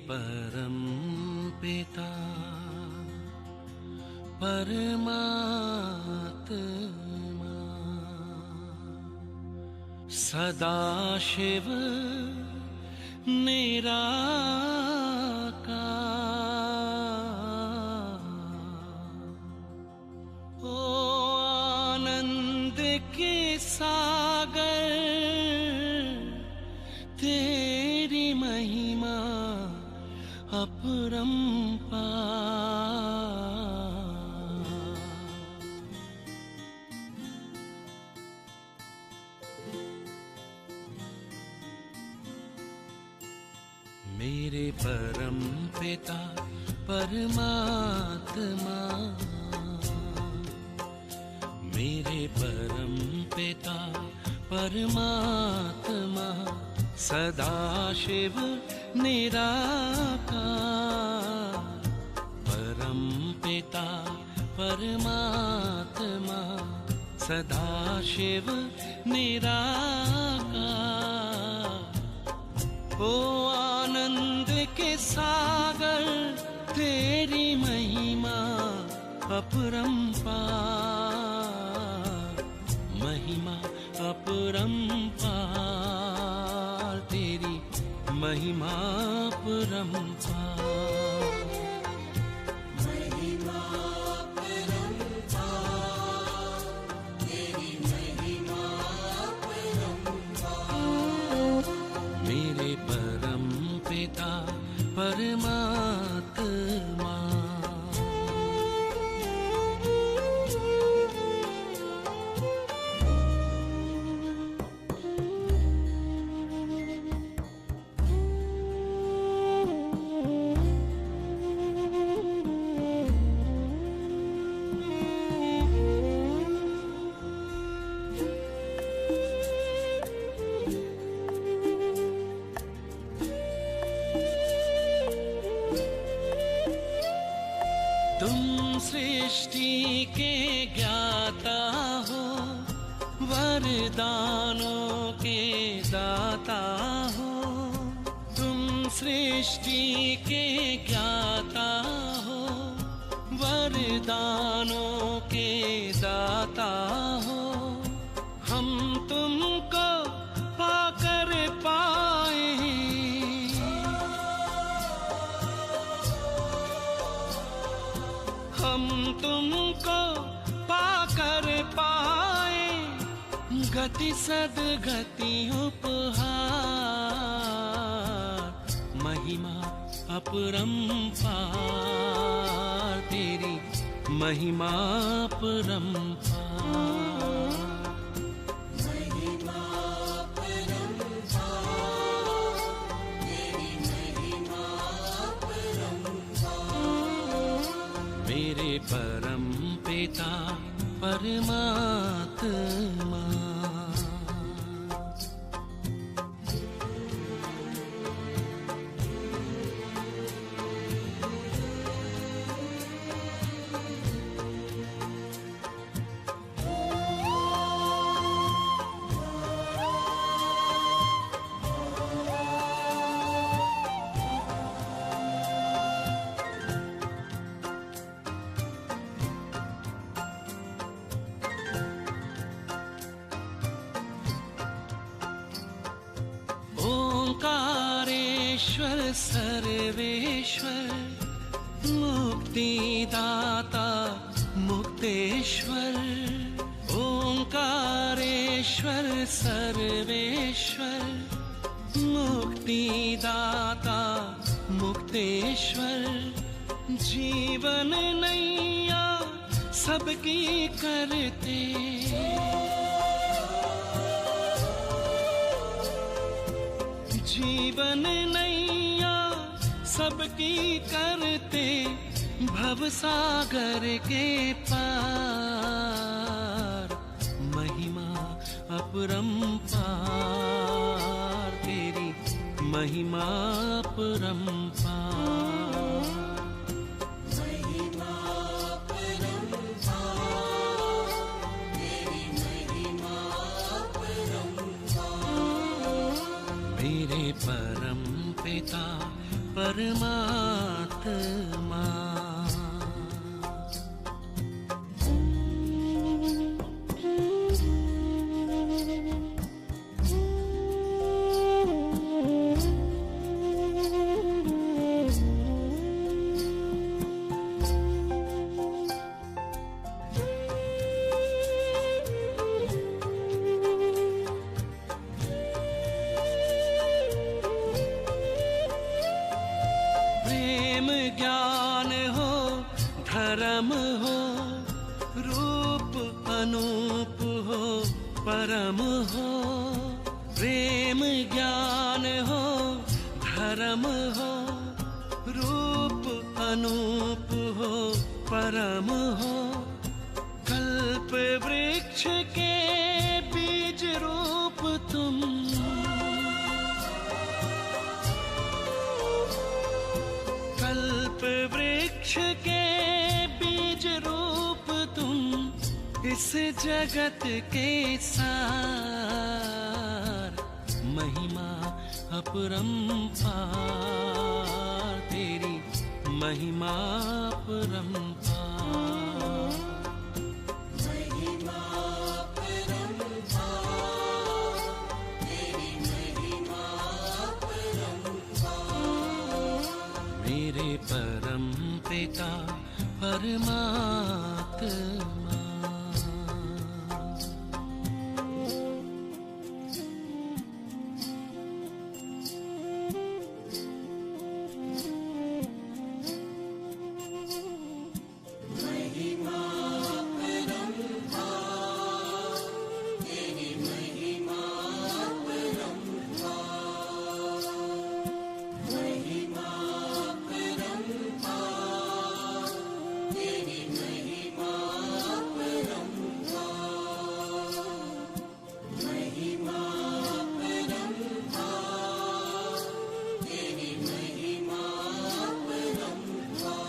परम पिता परमात्मा सदाशिव निराकार, ओ आनंद के सागर तेरी महिमा अपरंपार। मेरे परम पिता परमात्मा, मेरे परम पिता परमात्मा सदाशिव निराकार, परम पिता परमात्मा सदाशिव निराकार, ओ आनंद के सागर तेरी महिमा अपरंपार, महिमा अपरंपार, तेरी महिमा अपरंपार। मेरे परम पिता परमात्मा, तुम सृष्टि के ज्ञाता हो, वरदानों के दाता हो। तुम सृष्टि के ज्ञाता हो, वरदानों के दाता हो। हम तुमको पाकर पाए, हम तुमको पाकर पाए, गति सद्गति उपहार, महिमा अपरंपार, तेरी महिमा अपरंपार। मेरे परम पिता परमात्मा, ओंकारेश्वर सर्वेश्वर, मुक्तिदाता मुक्तेश्वर। ओंकारेश्वर सर्वेश्वर, मुक्तिदाता मुक्तेश्वर। जीवन नैया सबकी करते, जीवन नैया सबकी करते, भवसागर के पार, महिमा अपरंपार, तेरी महिमा अपरंपार। मेरे परम पिता परमात्मा। ज्ञान हो, धर्म हो, रूप अनूप हो, परम हो। प्रेम ज्ञान हो, धर्म हो, रूप अनूप हो, परम हो। कल्प वृक्ष के बीज रूप तुम, कल्प वृक्ष के बीज रूप तुम, इस जगत के सार। महिमा अपरंपार, तेरी महिमा अपरंपार। महिमा अपरंपार, तेरी महिमा अपरंपार। मेरे परम पिता परमात्मा। महिमा अपरंपार, तेरी महिमा अपरंपार। महिमा अपरंपार, तेरी महिमा अपरंपार। महिमा अपरंपार, तेरी महिमा अपरंपार।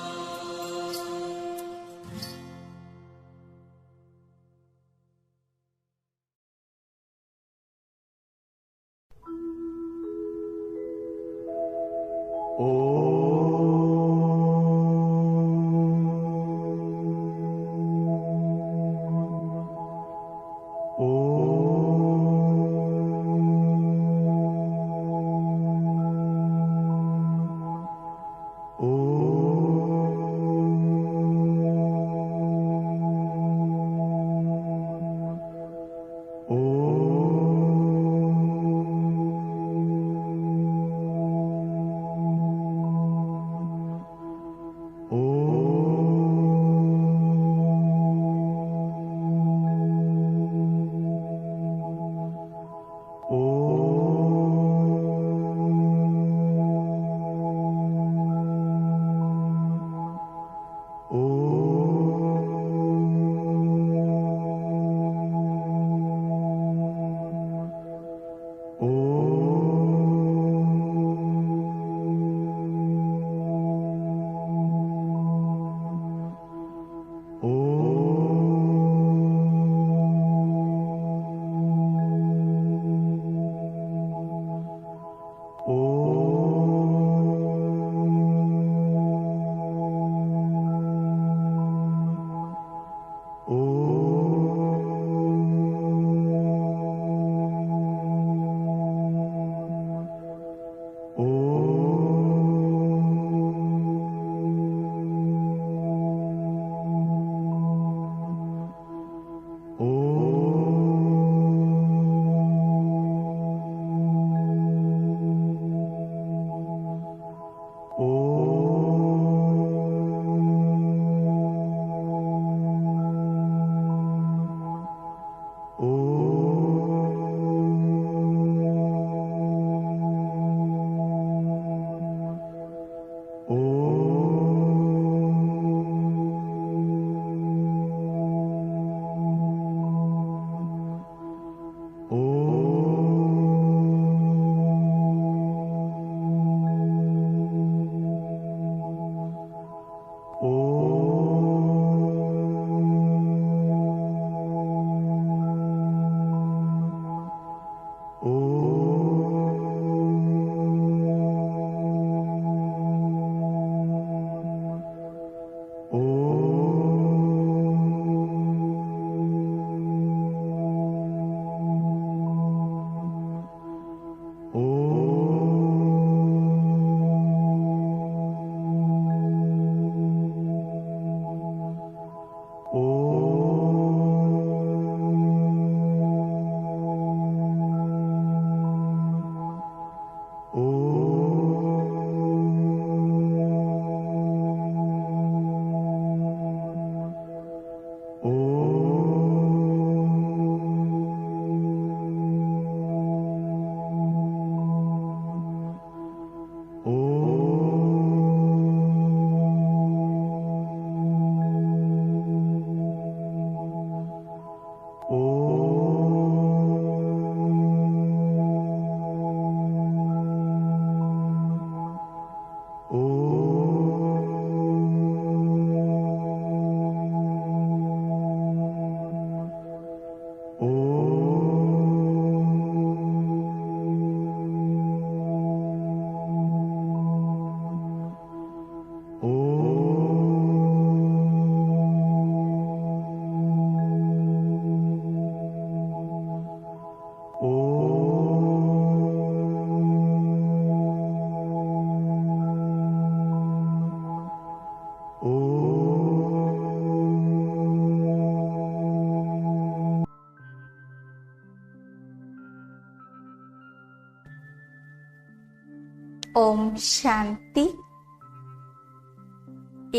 ఓం శాంతి.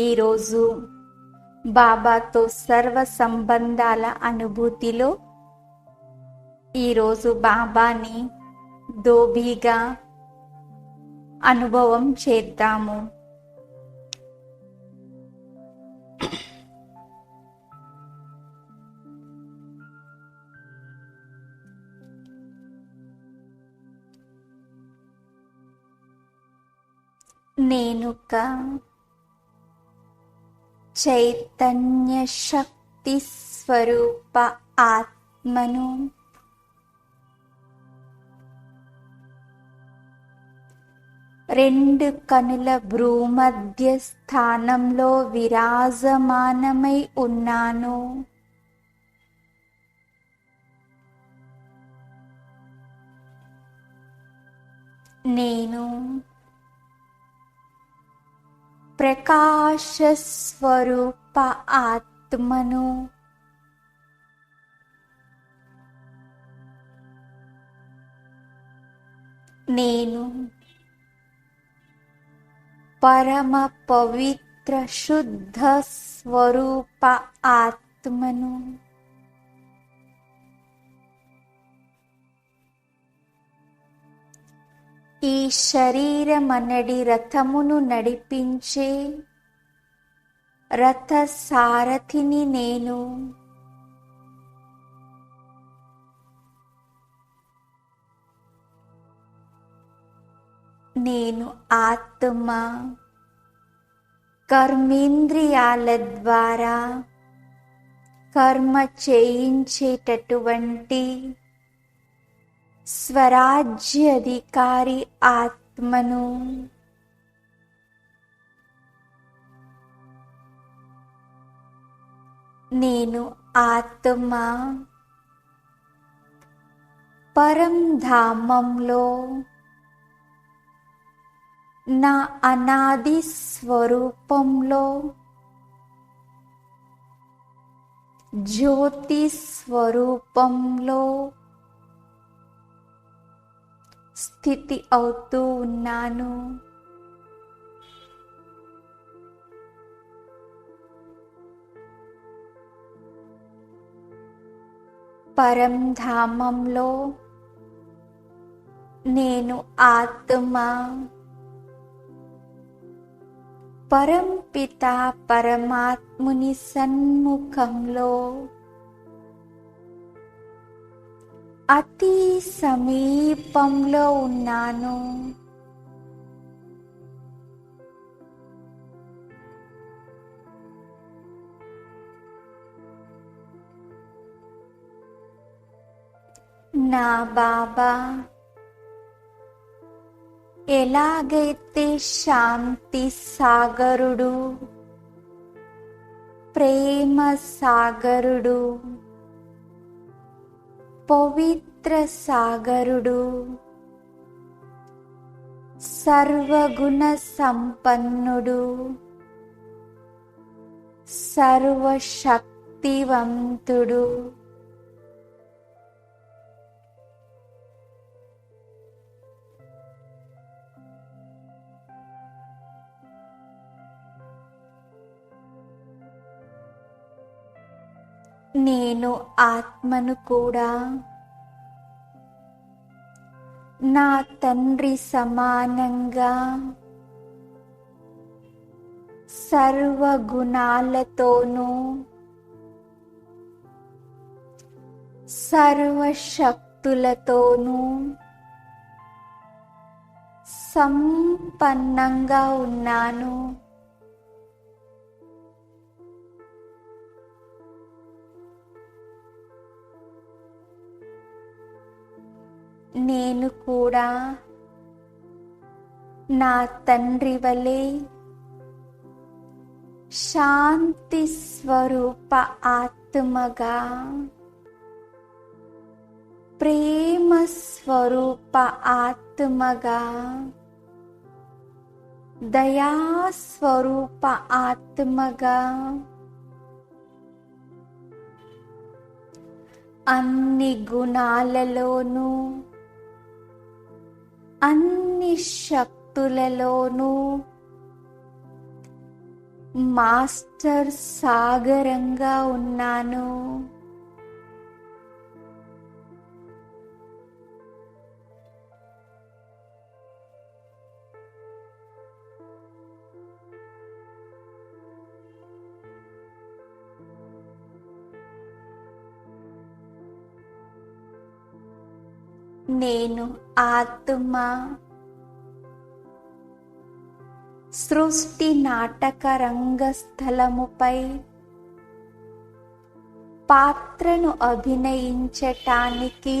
ఈరోజు బాబాతో సర్వ సంబంధాల అనుభూతిలో ఈరోజు బాబాని దోబీగా అనుభవం చేద్దాము. నేనుక చైతన్య శక్తి స్వరూప ఆత్మను. రెండు కనుల భ్రూమధ్య స్థానంలో విరాజమానమై ఉన్నాను. నేను ప్రకాశ స్వరూప ఆత్మను. నేను పరమ పవిత్ర శుద్ధ స్వరూప ఆత్మను. ఈ శరీరమనడి రథమును నడిపించే రథ సారథిని నేను. నేను ఆత్మ కర్మేంద్రియాల ద్వారా కర్మ చేయించేటటువంటి స్వరాజ్యాధికారి ఆత్మను. నేను ఆత్మ పరంధామంలో నా అనాది స్వరూపంలో జ్యోతి స్వరూపంలో స్థితి అవుతూ ఉన్నాను. పరంధామంలో నేను ఆత్మ పరంపిత పరమాత్ముని సన్ముఖంలో అతి సమీపంలో ఉన్నాను. నా బాబా ఎలాగైతే శాంతి సాగరుడు, ప్రేమ సాగరుడు, పవిత్ర సాగరుడు, సర్వగుణ సంపన్నుడు, సర్వశక్తివంతుడు, నేను ఆత్మను కూడా నా తండ్రి సమానంగా సర్వగుణాలతోనూ సర్వశక్తులతోనూ సంపన్నంగా ఉన్నాను. నేను కూడా నా తండ్రి వలె శాంతి స్వరూప ఆత్మగా, ప్రేమ స్వరూప ఆత్మగా, దయా స్వరూప ఆత్మగా, అన్ని గుణాలలోనూ అన్ని శక్తులలోనూ మాస్టర్ సాగరంగా ఉన్నాను. నేను ఆత్మ సృష్టి నాటక రంగస్థలముపై పాత్రను అభినయించటానికి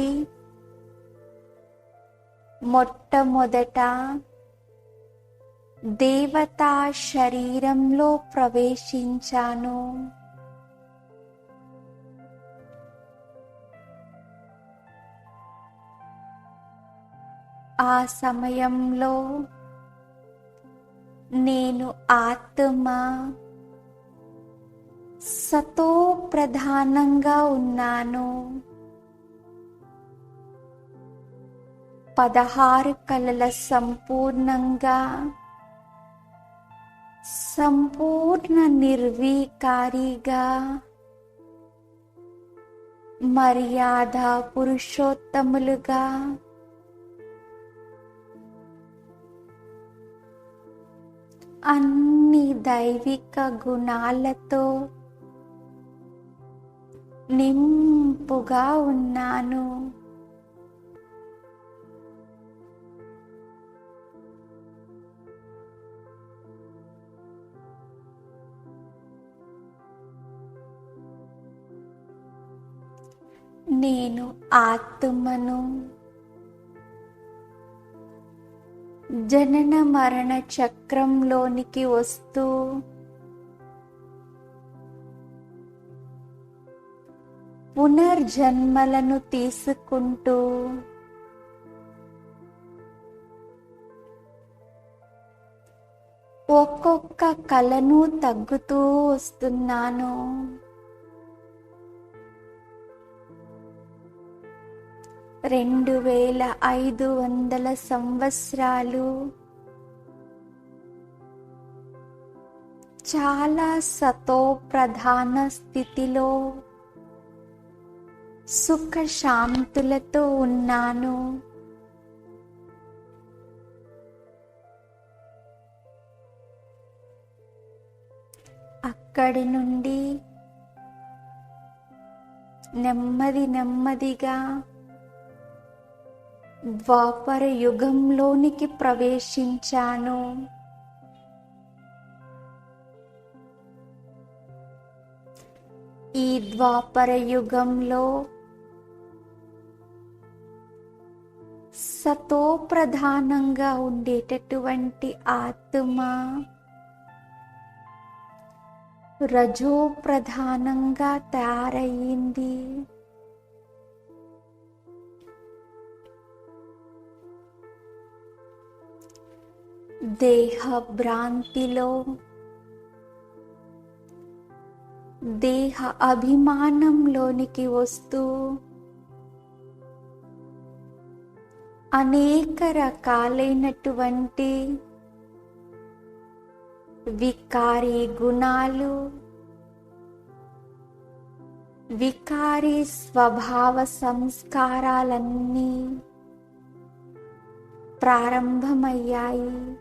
మొట్టమొదట దేవతా శరీరంలో ప్రవేశించాను. ఆ సమయంలో నేను ఆత్మ సతో ప్రధానంగా ఉన్నాను. 16 కళల సంపూర్ణంగా సంపూర్ణ నిర్వీకారిగా మర్యాద పురుషోత్తములుగా అన్ని దైవిక గుణాలతో నింపుగా ఉన్నాను. నేను ఆత్మను జనన మరణ చక్రంలోనికి వస్తూ పునర్జన్మలను తీసుకుంటూ ఒక్కొక్క కలను తగ్గుతూ వస్తున్నాను. రెండు 2500 సంవత్సరాలు చాలా సతో ప్రధాన స్థితిలో సుఖశాంతులతో ఉన్నాను. అక్కడి నుండి నెమ్మదిగా ద్వాపర యుగంలోనికి ప్రవేశించాను. ఈ ద్వాపర యుగంలో సతో ప్రధానంగా ఉండేటటువంటి ఆత్మ రజో ప్రధానంగా తయారయ్యింది. దేహ భ్రాంతిలో దేహ అభిమానంలోనికి వస్తూ అనేక రకాలైనటువంటి వికారి గుణాలు వికారి స్వభావ సంస్కారాలన్నీ ప్రారంభమయ్యాయి.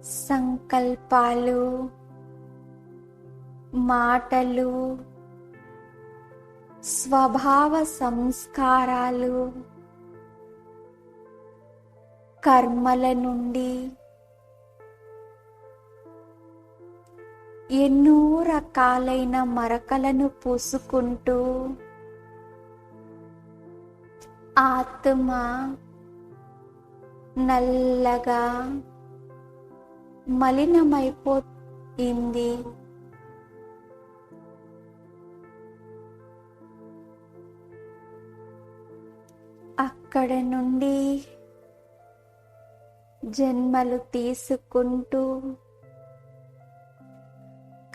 సంకల్పాలు, మాటలు, స్వభావ సంస్కారాలు, కర్మల నుండి ఎన్నో రకాలైన మరకలను పూసుకుంటూ ఆత్మ నల్లగా మలినమైపోయింది. అక్కడ నుండి జన్మలు తీసుకుంటూ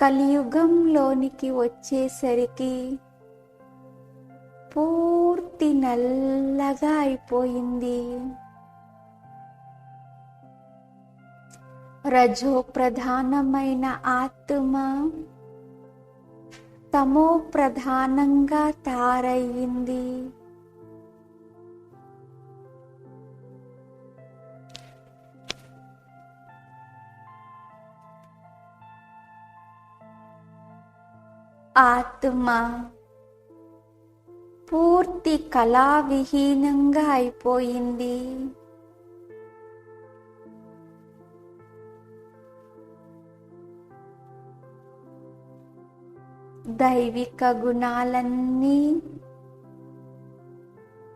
కలియుగంలోనికి వచ్చేసరికి పూర్తి నల్లగా అయిపోయింది. రజో ప్రధానమైన ఆత్మ తమో ప్రధానంగా తయారయ్యింది. ఆత్మ పూర్తి కళావిహీనంగా అయిపోయింది. దైవిక గుణాలన్నీ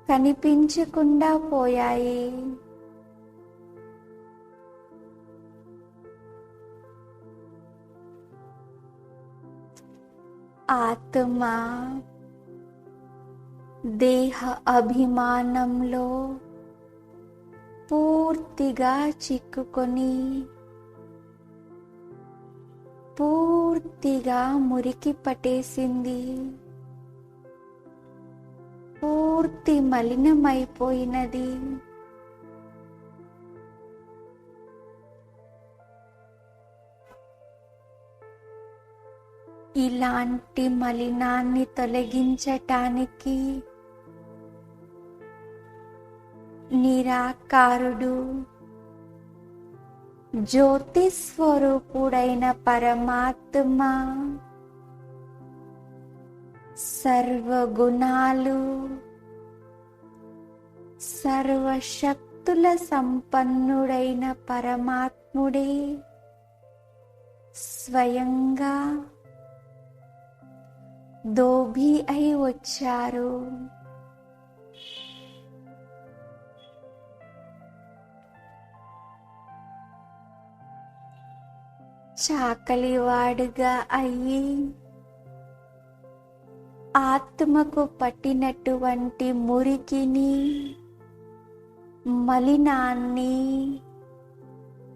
కనిపించకుండా పోయాయి. ఆత్మ దేహ అభిమానంలో పూర్తిగా చిక్కుకొని పూర్తిగా మురికి పట్టేసింది. పూర్తి మలినమైపోయినది. ఇలాంటి మలినాన్ని తొలగించటానికి నిరాకారుడు జ్యోతి స్వరూపుడైన పరమాత్మ సర్వగుణాలు సర్వశక్తుల సంపన్నుడైన పరమాత్ముడే స్వయంగా దోభి అయి వచ్చారు. చాకలివాడుగా అయ్యి ఆత్మకు పట్టినటువంటి మురికిని మలినాన్ని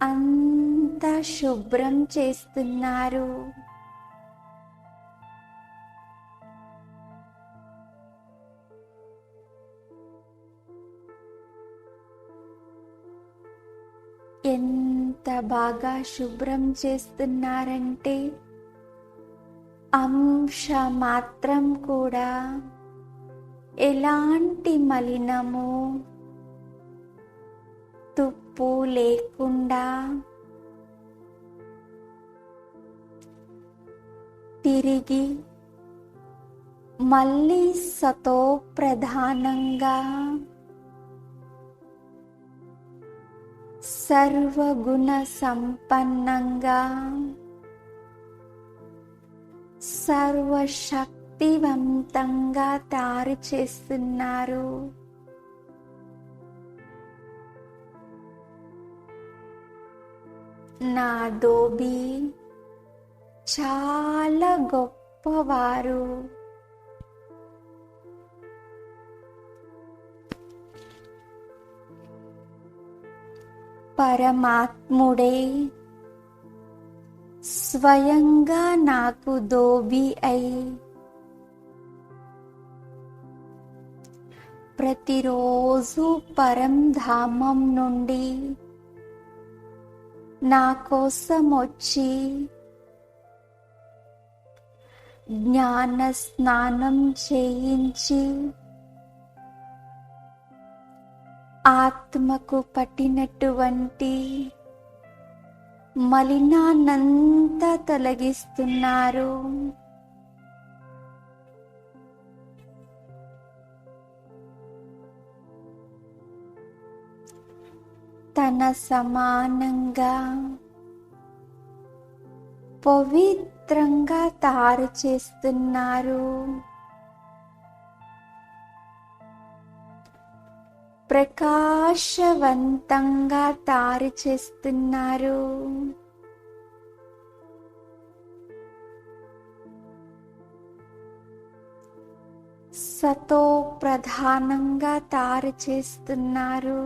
అంతా శుభ్రం చేస్తున్నారు. ఎంత బాగా శుభ్రం చేస్తున్నారంటే అంశ మాత్రం కూడా ఎలాంటి మలినము తుప్పు లేకుండా తిరిగి మళ్ళీ సతో ప్రధానంగా సర్వగుణ సంపన్నంగా సర్వశక్తివంతంగా తయారు చేస్తున్నారు. నా దోబి చాలా గొప్పవారు. పరమాత్ముడే స్వయంగా నాకు దోబి అయి ప్రతిరోజు పరంధామం నుండి నా కోసం వచ్చి జ్ఞాన స్నానం చేయించి ఆత్మకు పట్టినటువంటి మలినాన్నంతా తొలగిస్తున్నారు. తన సమానంగా పవిత్రంగా తయారు చేస్తున్నారు. ప్రకాశవంతంగా తయారు చేస్తున్నారు. సతో ప్రధానంగా తయారు చేస్తున్నారు.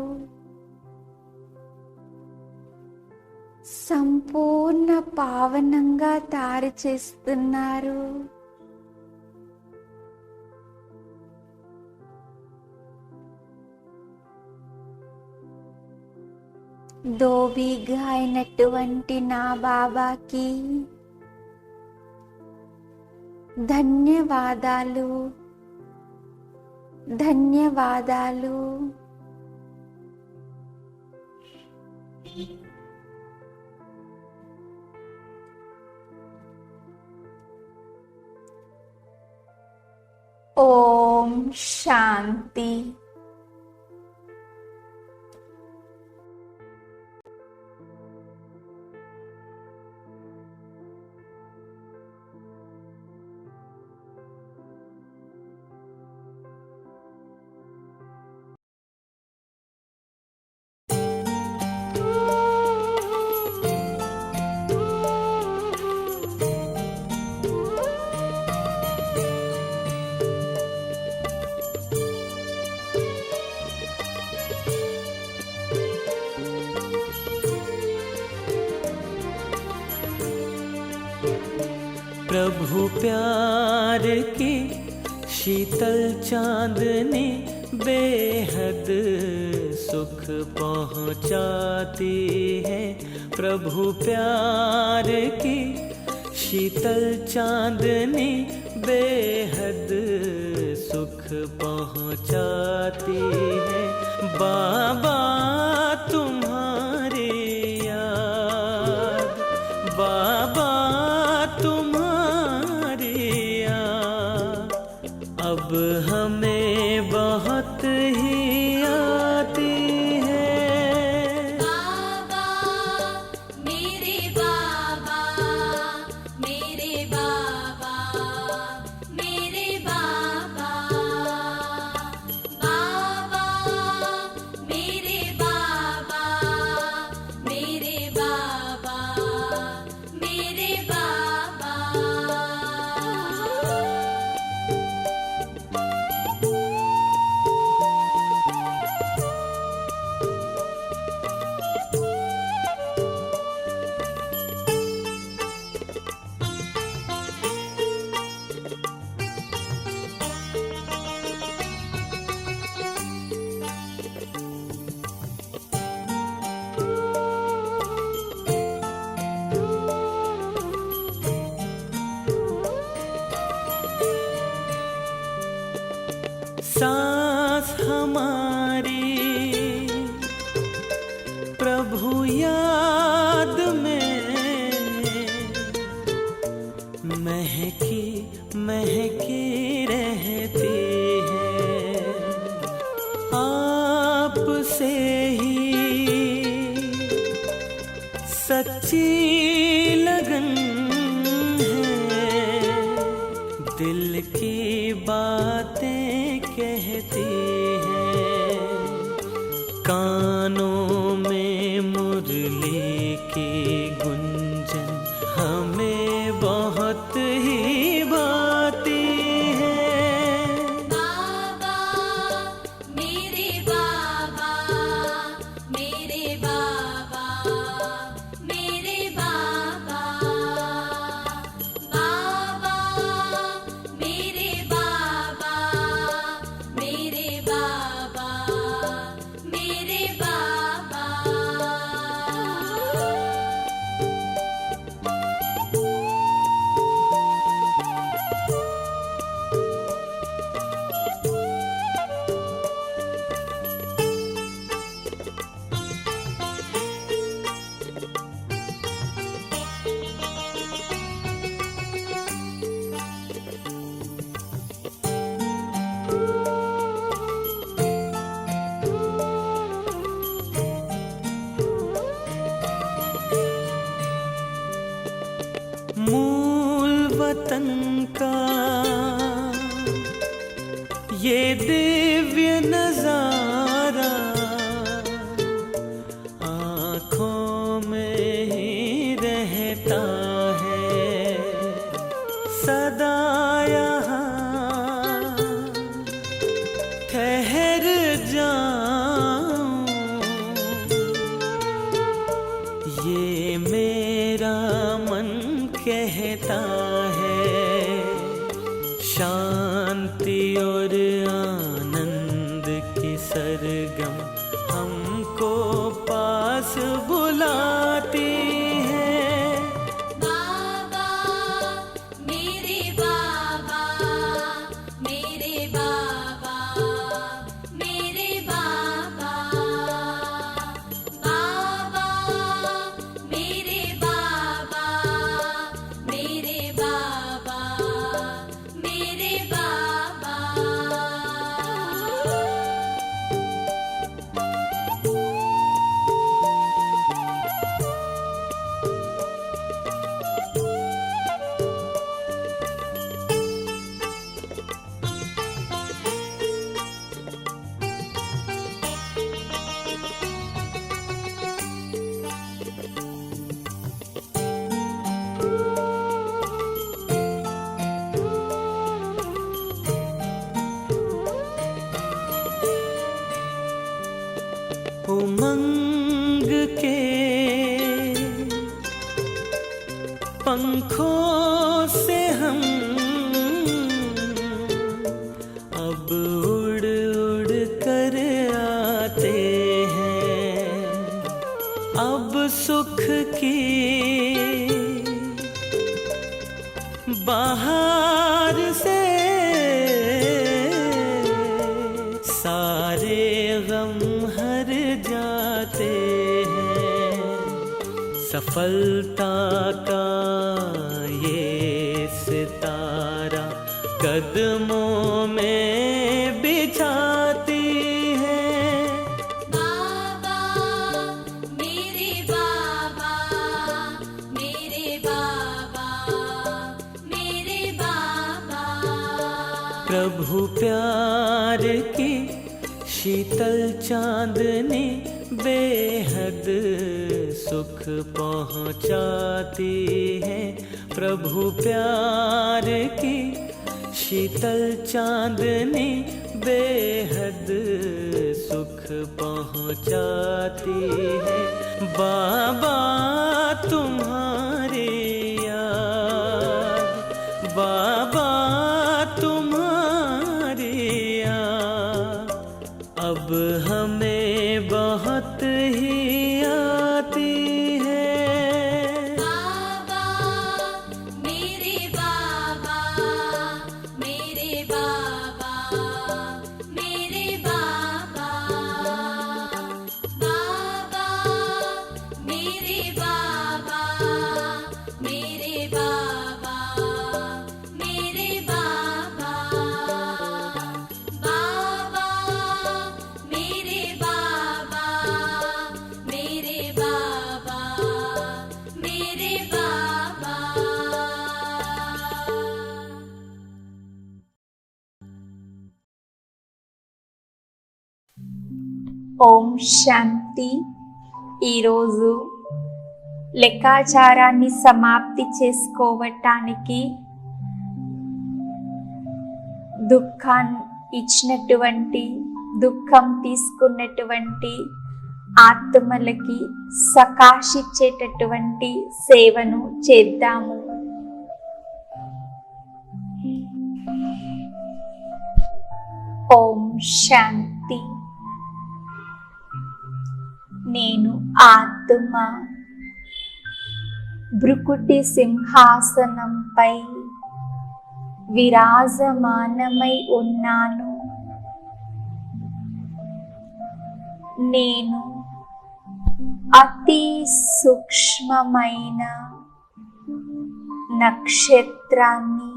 సంపూర్ణ పావనంగా తయారు చేస్తున్నారు. దోబిగా అయినటువంటి నా బాబాకి ధన్యవాదాలు, ధన్యవాదాలు. ఓం శాంతి. प्रभु प्यार की शीतल चांदनी बेहद सुख पहुँचाती है। प्रभु प्यार की शीतल चांदनी बेहद सुख पहुँचाती है। बाबा तुम्हारी याद, बाबा अब हमें बहुत ही आती है। बाबा मेरे बाबा, मेरे बाबा, मेरे बाबा, बाबा मेरे बाबा, मेरे बाबा, मेरे बाबा। सांस हमारी प्रभु याद में महकी महकी रहती है। आपसे ही सच्ची लगन है, दिल की बातें कहती है। कानों में मुरली की गुंजन हमें बहुत ही भाती है। बाबा मेरे बाबा, मेरे बाबा, मेरे बाबा, बाबा मेरे बाबा, मेरे बाबा, मेरे बाबा। वतन का ये दिव्य नजारा आँखों में ही रहता है सदा यहाँ ठहर जाऊं ये मेरा मन कहता है शांति और आनंद की सरगम हमको पास बुलाती है बाबा मेरे बाबा मेरे बाबा मेरे बाबा बाबा मेरे बाबा मेरे बाबा मेरे बाबा उमंग के पंखों से हम अब उड़ उड़ कर आते हैं अब सुख की बाहर से सारे गम हर जाते हैं सफलता का ये सितारा कदमों में बिछाती है बाबा मेरे बाबा मेरे बाबा मेरे बाबा प्रभु प्यार की शीतल चांदनी बेहद सुख पहुंचाती है प्रभु प्यार की शीतल चांदनी बेहद सुख पहुंचाती है बाबा तुम्हारी याद बाबा तुम्हारी याद अब हमें बहुत ही आती है बाबा मेरे बाबा मेरे बाबा मेरे बाबा बाबा मेरे बाबा मेरे बाबा मेरे बाबा बाबा मेरे बाबा मेरे बाबा मेरे बाबा ఓం శాంతి. ఈరోజు లెక్కాచారాన్ని సమాప్తి చేసుకోవటానికి దుఃఖాన్ని ఇచ్చినటువంటి దుఃఖం తీసుకున్నటువంటి ఆత్మలకి సకాశిచ్చేటటువంటి సేవను చేద్దాము. ఓం శాంతి. నేను ఆత్మ భృకుటి సింహాసనంపై విరాజమానమై ఉన్నాను. నేను అతి సూక్ష్మమైన నక్షత్రాన్ని.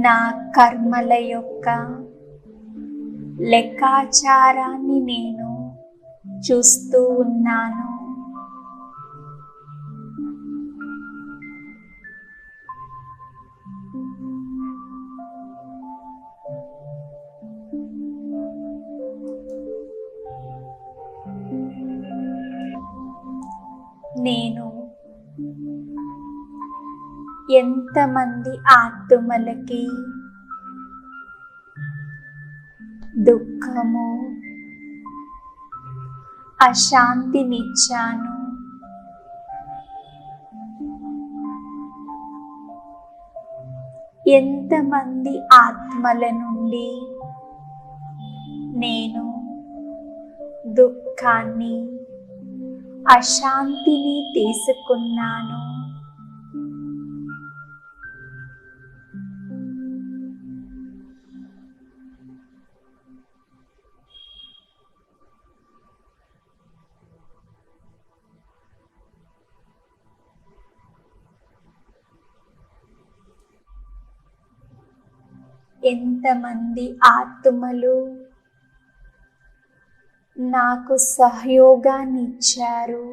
నా కర్మల యొక్క లెక్కాచారాన్ని నేను చూస్తూ ఉన్నాను. నేను ఎంతమంది ఆత్మలకి దుఃఖము, అశాంతినిచ్చాను. ఎంతమంది ఆత్మల నుండి నేను దుఃఖాన్ని, అశాంతిని తీసుకున్నాను. ఎంతమంది ఆత్మలు నాకు సహయోగాన్ని ఇచ్చారు.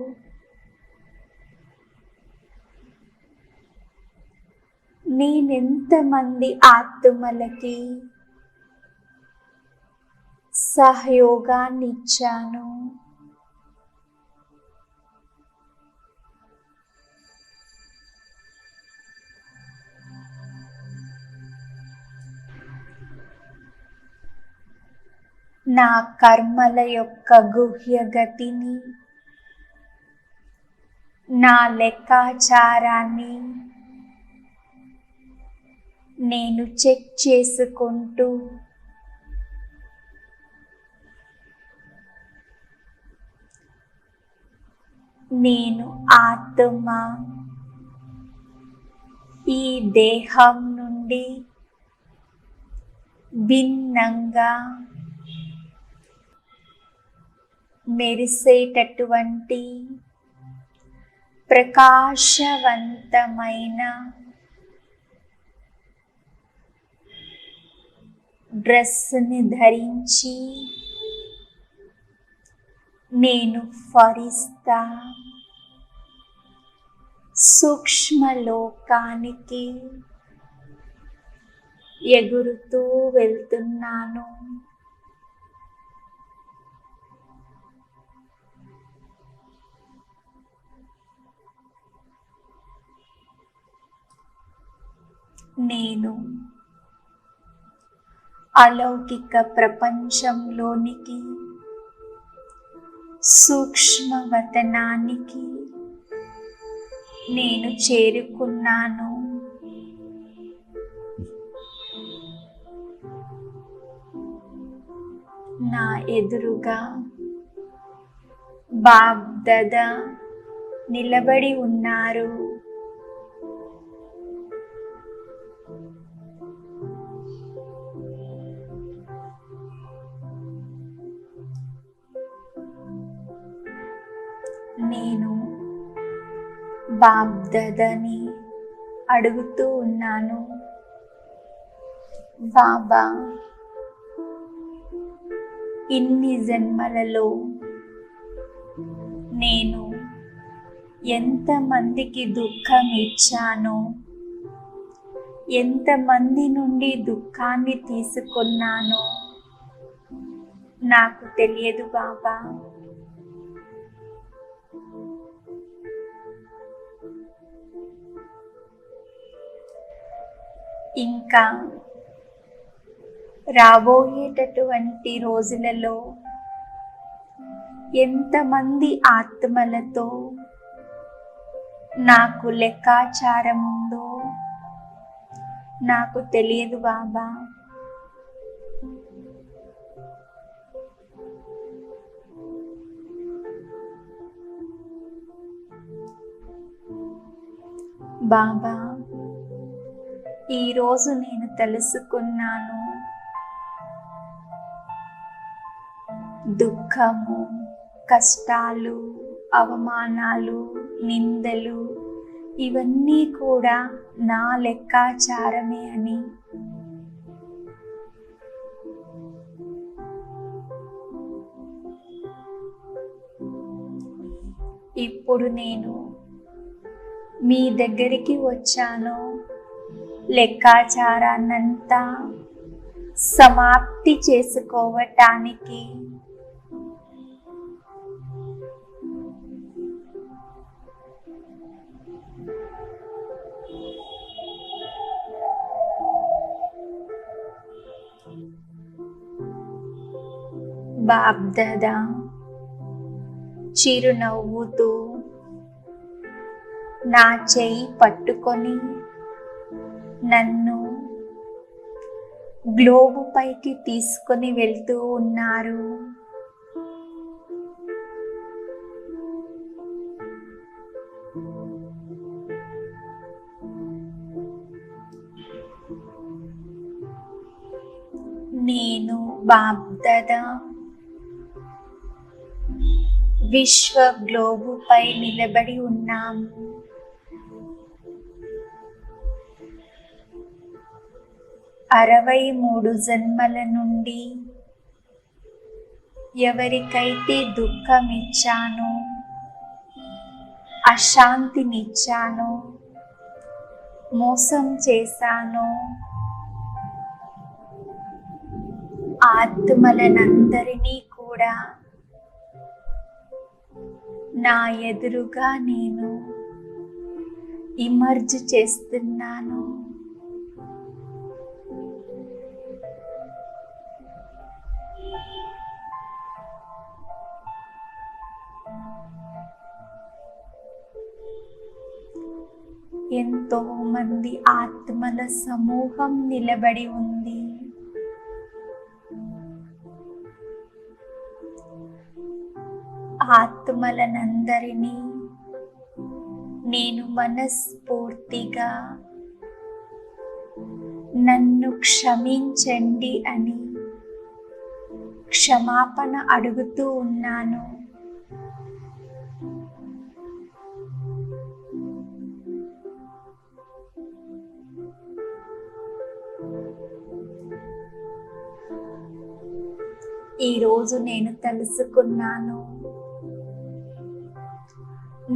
నేనెంతమంది ఆత్మలకి సహయోగాన్ని ఇచ్చాను. నా కర్మల యొక్క గుహ్య గతిని, నా లెక్కాచారాన్ని నేను చెక్ చేసుకుంటూ నేను ఆత్మ ఈ దేహం నుండి భిన్నంగా మెరిసేటటువంటి ప్రకాశవంతమైన డ్రెస్ని ధరించి నేను ఫరిస్తా సూక్ష్మలోకానికి ఎగురుతూ వెళ్తున్నాను. నేను అలౌకిక ప్రపంచంలోనికి, సూక్ష్మవతనానికి నేను చేరుకున్నాను. నా ఎదురుగా బాబ్దాదా నిలబడి ఉన్నారు. నేను బాబ్దాదాని అడుగుతూ ఉన్నాను, బాబా, ఇన్ని జన్మలలో నేను ఎంతమందికి దుఃఖం ఇచ్చానో, ఎంతమంది నుండి దుఃఖాన్ని తీసుకున్నానో నాకు తెలియదు బాబా. ఇంకా రాబోయేటటువంటి రోజులలో ఎంతమంది ఆత్మలతో నాకు లెక్కాచారం ఉందో నాకు తెలియదు బాబా. బాబా, ఈరోజు నేను తెలుసుకున్నాను, దుఃఖము, కష్టాలు, అవమానాలు, నిందలు ఇవన్నీ కూడా నా లెక్కాచారమే అని. ఇప్పుడు నేను మీ దగ్గరికి వచ్చాను. లెక్కాచారాన్నంతా సమాప్తి చేసుకోవటానికి. బాబ్దాదా చిరునవ్వుతూ నా చెయ్యి పట్టుకొని నన్ను గ్లోబు పైకి తీసుకొని వెళ్తూ ఉన్నారు. నేను బాబ్దాదా విశ్వ గ్లోబుపై నిలబడి ఉన్నాము. అరవై 63 జన్మల నుండి ఎవరికైతే దుఃఖమిచ్చానో, అశాంతినిచ్చానో, మోసం చేశానో, ఆత్మలనందరినీ కూడా నా ఎదురుగా నేను ఇమర్జ్ చేస్తున్నాను. ఎంతో మంది ఆత్మల సమూహం నిలబడి ఉంది. ఆత్మలనందరినీ నేను మనస్ఫూర్తిగా నన్ను క్షమించండి అని క్షమాపణ అడుగుతూ ఉన్నాను. ఈరోజు నేను తెలుసుకున్నాను,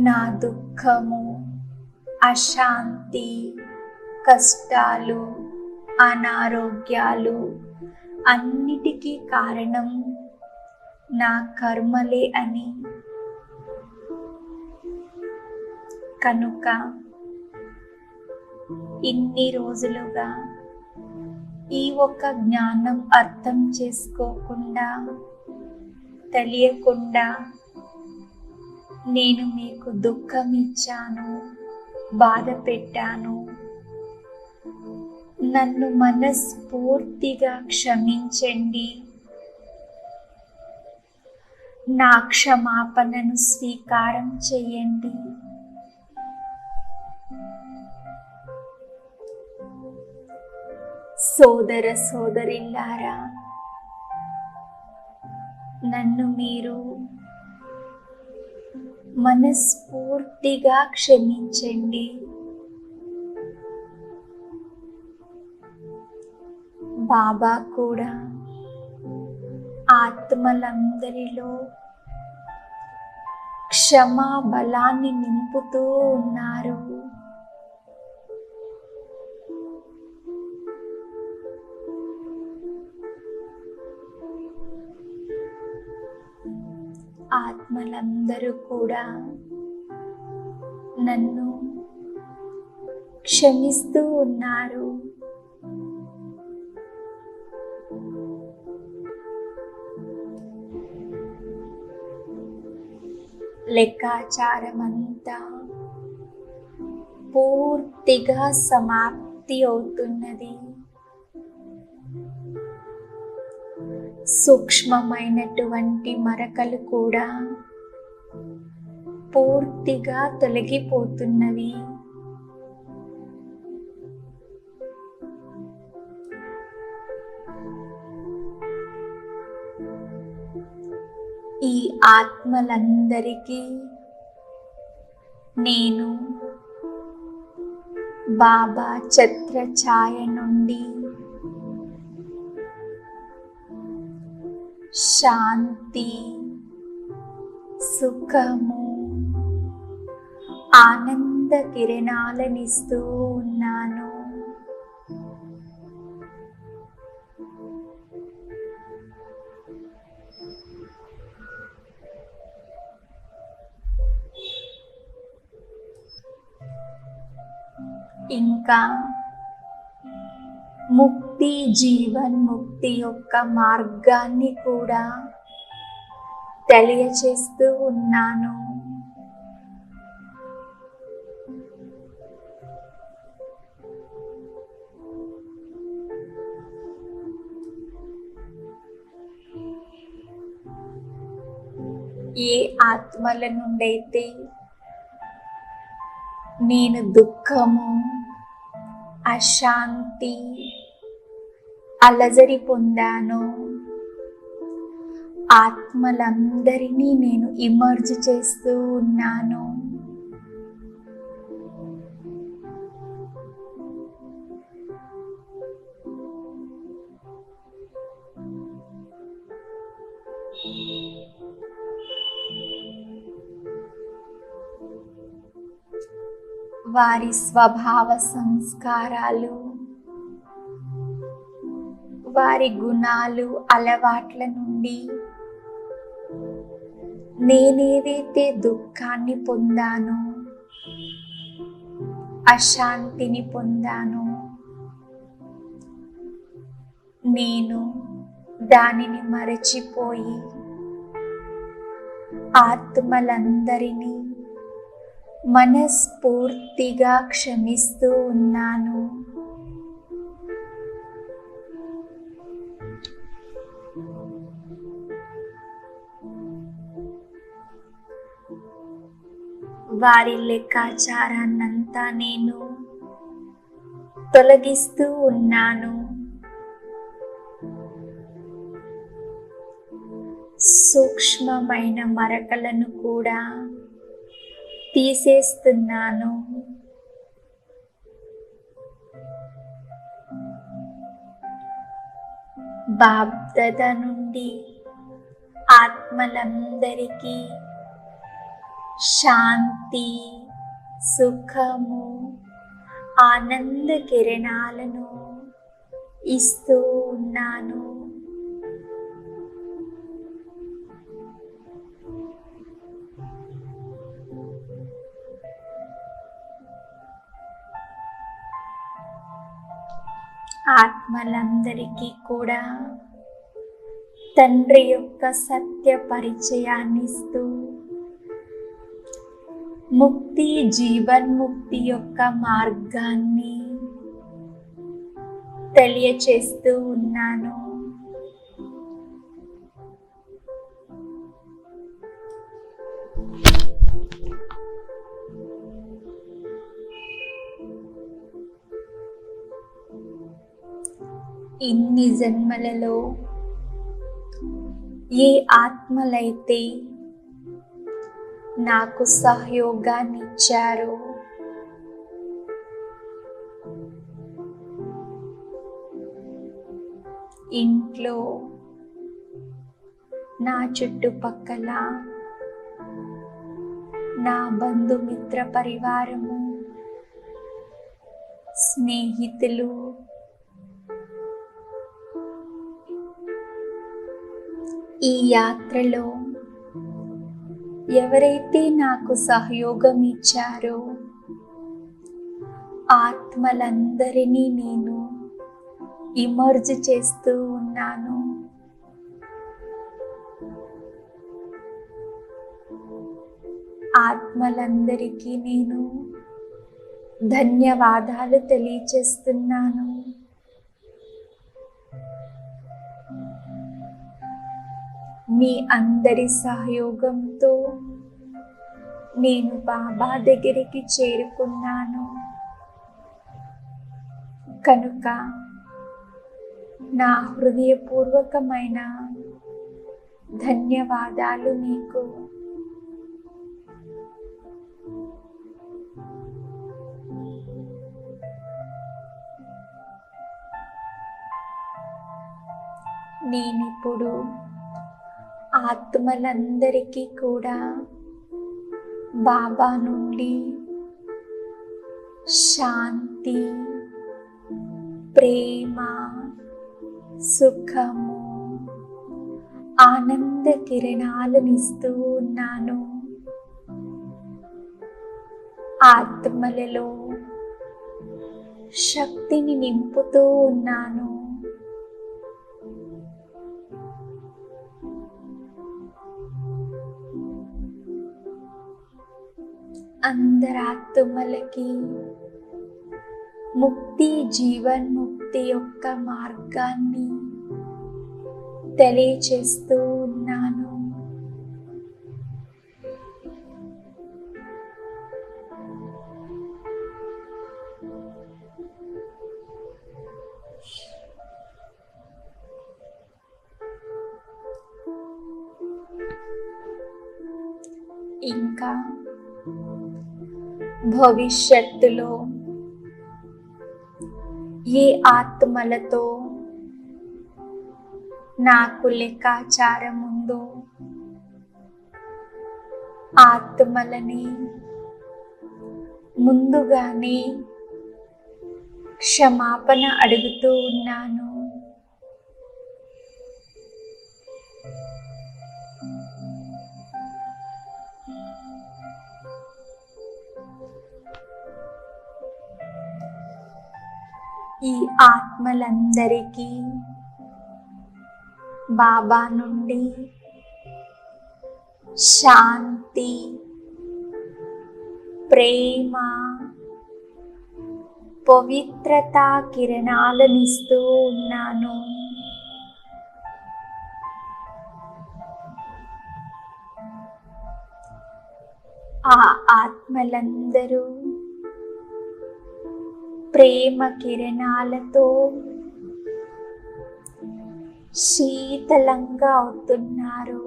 నా దుఃఖము, అశాంతి, కష్టాలు, అనారోగ్యాలు అన్నిటికీ కారణం నా కర్మలే అని. కనుక ఇన్ని రోజులుగా ఈ ఒక్క జ్ఞానం అర్థం చేసుకోకుండా, తెలియకుండా నేను మీకు దుఃఖం ఇచ్చాను, బాధ పెట్టాను. నన్ను మనస్ఫూర్తిగా క్షమించండి. నా క్షమాపణను స్వీకారం చేయండి. సోదర సోదరిల్లారా, నన్ను మీరు మనస్ఫూర్తిగా క్షమించండి. బాబా కూడా ఆత్మలందరిలో క్షమా బలాన్ని నింపుతూ ఉన్నారు. ఆత్మలందరూ కూడా నన్ను క్షమిస్తూ ఉన్నారు. లెక్కాచారమంతా పూర్తిగా సమాప్తి అవుతున్నది. సూక్ష్మమైనటువంటి మరకలు కూడా పూర్తిగా తొలగిపోతున్నవి. ఈ ఆత్మలందరికీ నేను బాబా ఛత్ర ఛాయ నుండి శాంతి, సుఖము, ఆనంద కిరణాలనిస్తూ ఉన్నాను. ఇంకా ముక్తి, జీవన్ ముక్తి యొక్క మార్గాన్ని కూడా తెలియచేస్తూ ఉన్నాను. ఏ ఆత్మల నుండైతే నేను దుఃఖము, అశాంతి, అలజడి పొందాను, ఆత్మలందరినీ నేను ఇమర్జ్ చేస్తూ ఉన్నాను. వారి స్వభావ సంస్కారాలు, వారి గుణాలు, అలవాట్ల నుండి నేనేదైతే దుఃఖాన్ని పొందానో, అశాంతిని పొందానో, నేను దానిని మరచిపోయి ఆత్మలందరినీ మనస్ఫూర్తిగా క్షమిస్తూ ఉన్నాను. వారి లెక్కాచారాన్నంతా నేను తొలగిస్తూ ఉన్నాను. సూక్ష్మమైన మరకలను కూడా తీసేస్తున్నాను. బాప్దాద నుండి ఆత్మలందరికీ శాంతి, సుఖము, ఆనంద కిరణాలను ఇస్తూ ఉన్నాను. ఆత్మలందరికీ కూడా తండ్రి యొక్క సత్య పరిచయాన్ని ఇస్తూ ముక్తి, జీవన్ముక్తి యొక్క మార్గాన్ని తెలియచేస్తూ ఉన్నాను. ఇన్ని జన్మలలో ఏ ఆత్మలైతే నాకు సహయోగాన్ని ఇచ్చారో, ఇంట్లో, నా చుట్టుపక్కల, నా బంధుమిత్ర పరివారము, స్నేహితులు, ఈ యాత్రలో ఎవరైతే నాకు సహయోగం ఇచ్చారో ఆత్మలందరినీ నేను ఇమర్జ్ చేస్తూ ఉన్నాను. ఆత్మలందరికీ నేను ధన్యవాదాలు తెలియచేస్తున్నాను. మీ అందరి సహయోగంతో నేను బాబా దగ్గరికి చేరుకున్నాను. కనుక నా హృదయపూర్వకమైన ధన్యవాదాలు మీకు. నేనిప్పుడు ఆత్మలందరికీ కూడా బాబా నుండి శాంతి, ప్రేమ, సుఖము, ఆనంద కిరణాలనిస్తూ ఉన్నాను. ఆత్మలలో శక్తిని నింపుతూ ఉన్నాను. అందరాత్మలకి ముక్తి, జీవన్ముక్తి యొక్క మార్గాన్ని తెలియచేస్తూ ఉన్నాను. ఇంకా భవిష్యత్తులో ఏ ఆత్మలతో నాకు లెక్కాచారం ఉందో ఆత్మలని ముందుగానే క్షమాపణ అడుగుతూ ఉన్నాను. ఈ ఆత్మలందరికీ బాబా నుండి శాంతి, ప్రేమ, పవిత్రత కిరణాలనిస్తూ ఉన్నాను. ఆ ఆత్మలందరూ ప్రేమ కిరణాలతో శీతలంగా అవుతున్నారు,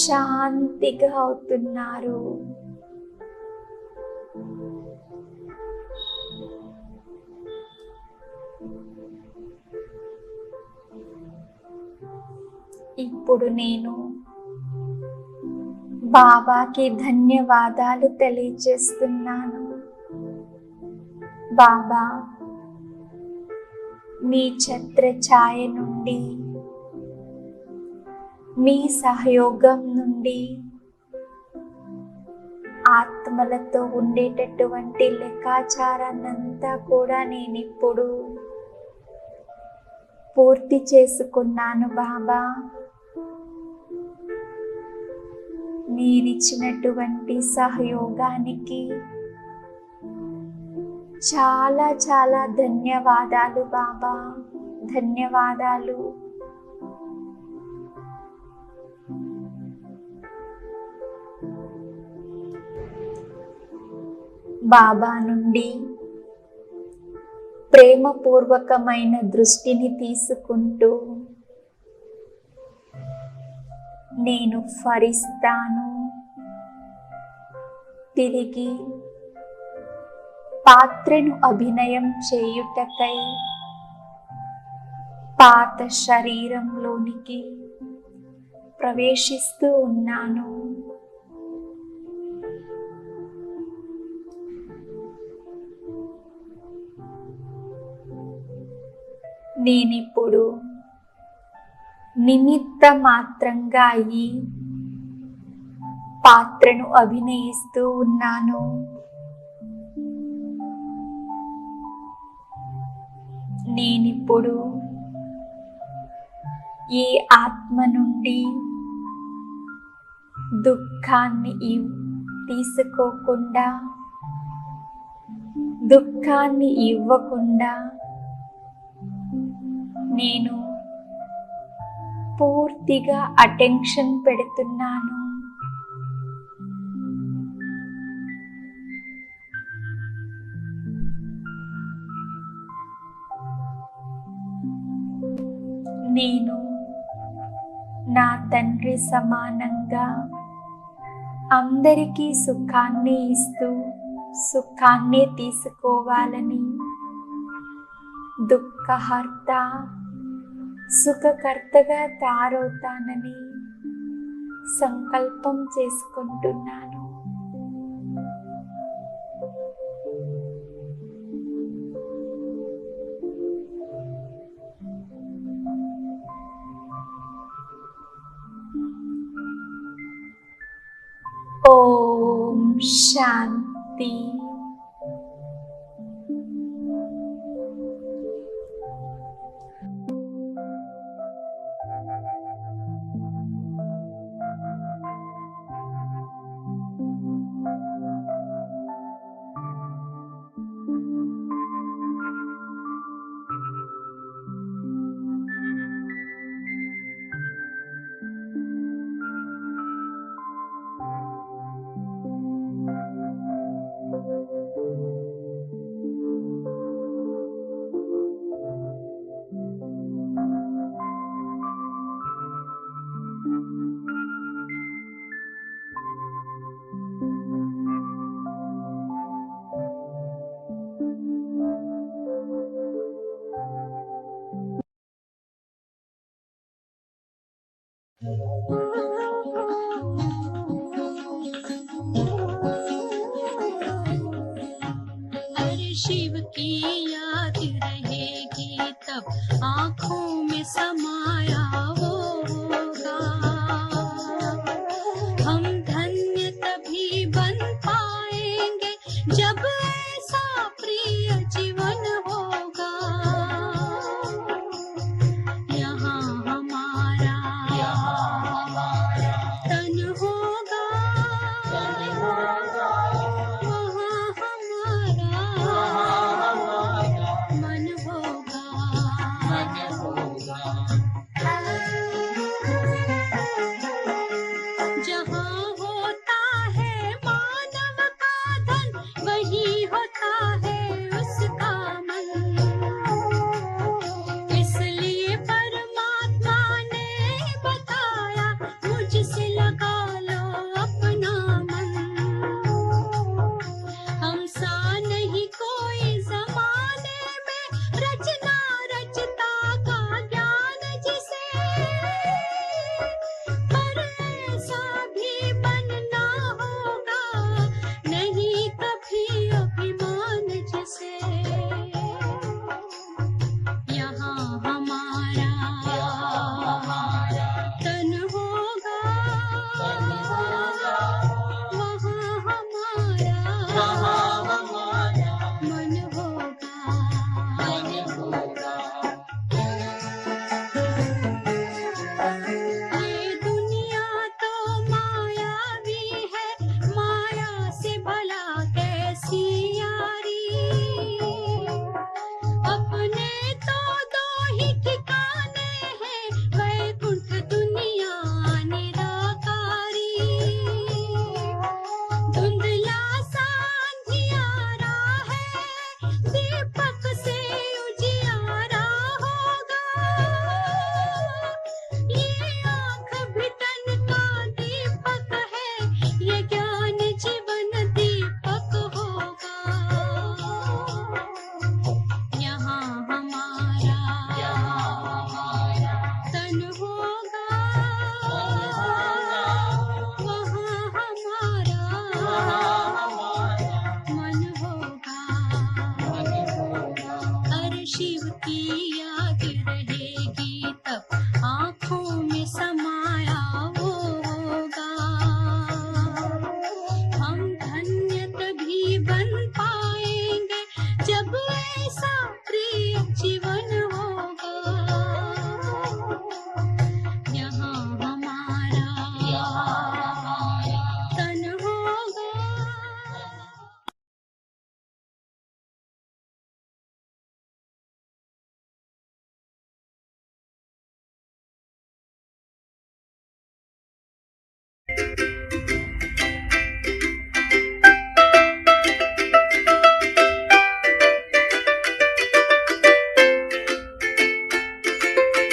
శాంతిగా అవుతున్నారు. ఇప్పుడు నేను బాబాకి ధన్యవాదాలు తెలియజేస్తున్నాను. బాబా, మీ ఛత్ర ఛాయ నుండి, మీ సహయోగం నుండి ఆత్మలతో ఉండేటటువంటి లెక్కాచారాన్నంతా కూడా నేను ఇప్పుడు పూర్తి చేసుకున్నాను. బాబా, మీరిచ్చినటువంటి సహయోగానికి చాలా చాలా ధన్యవాదాలు బాబా, ధన్యవాదాలు. బాబా నుండి ప్రేమపూర్వకమైన దృష్టిని తీసుకుంటూ నేను ఫరిస్తాను. తిరిగి పాత్రను అభినయం చేయుటకై పాత శరీరంలోనికి ప్రవేశిస్తూ ఉన్నాను. నేనిప్పుడు నిమిత్త మాత్రంగా అయి పాత్రను అభినయిస్తూ ఉన్నాను. నేనిప్పుడు ఏ ఆత్మ నుండి దుఃఖాన్ని తీసుకోకుండా, దుఃఖాన్ని ఇవ్వకుండా నేను పూర్తిగా అటెన్షన్ పెడుతున్నాను. నేను నా తండ్రి సమానంగా అందరికీ సుఖాన్ని ఇస్తూ సుఖాన్ని తీసుకోవాలని, దుఃఖహర్త సుఖకర్తగా తయారవుతానని సంకల్పం చేసుకుంటున్నాను. శాంతి. हर शिव की